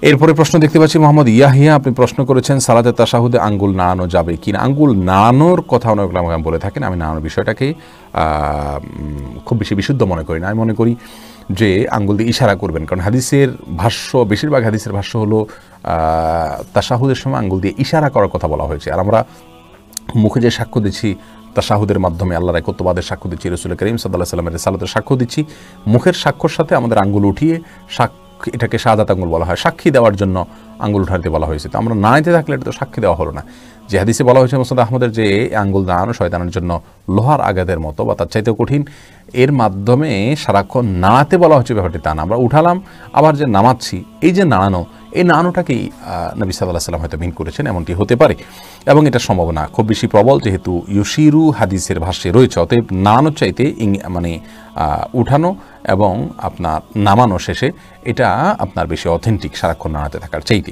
এরপরে প্রশ্ন দেখতে পাচ্ছি মোহাম্মদ ইয়াহিয়া, আপনি প্রশ্ন করেছেন সালাতে তাশাহুদে আঙ্গুল নাড়ানো যাবে কিনা। আঙ্গুল নাড়ানোর কথা অনেক ওলামা বলে থাকেন, আমি নাড়ানোর বিষয়টাকে খুব বেশি বিশুদ্ধ মনে করি না। আমি মনে করি যে আঙ্গুল দিয়ে ইশারা করবেন, কারণ হাদিসের ভাষ্য, বেশিরভাগ হাদিসের ভাষ্য হলো তাশাহুদের সময় আঙ্গুল দিয়ে ইশারা করার কথা বলা হয়েছে। আর আমরা মুখে যে সাক্ষ্য দিচ্ছি তাশাহুদের মাধ্যমে, আল্লাহর একত্ববাদের সাক্ষ্য দিচ্ছি, রাসূল করিম সাল্লাল্লাহু আলাইহি ওয়াসাল্লামের রিসালাতের সাক্ষ্য দিচ্ছি, মুখের সাক্ষ্যর সাথে আমাদের আঙ্গুল উঠিয়ে এটাকে শাহাদাত আঙ্গুল বলা হয়, সাক্ষী দেওয়ার জন্য আঙ্গুল উঠাতে বলা হয়েছে। তো আমরা নাড়াইতে থাকলে এটা তো সাক্ষী দেওয়া হলো না। যে হাদিসে বলা হয়েছে মুসনাদ আহমদের যে আঙ্গুল নাড়ানো শয়তানের জন্য লোহার আঘাতের মতো বা তার চাইতেও কঠিন, এর মাধ্যমে সারাক্ষণ নাড়াতে বলা হচ্ছে, ব্যাপারটি তা না। আমরা উঠালাম আবার যে নামাচ্ছি, এই যে নাড়ানো, এই নাড়ানোটাকেই নবী সাল্লাল্লাহু আলাইহি ওয়াসাল্লাম হয়তো ভিন্ন করেছেন, এমনটি হতে পারে এবং এটা সম্ভাবনা খুব বেশি প্রবল, যেহেতু ইউশিরু হাদিসের ভাষ্যে রয়েছে। অতএব নাড়ানোর চাইতে মানে উঠানো এবং আপনার নামানো শেষে এটা আপনার বেশি অথেন্টিক, সারাক্ষণ নাড়াতে থাকার চাইতে।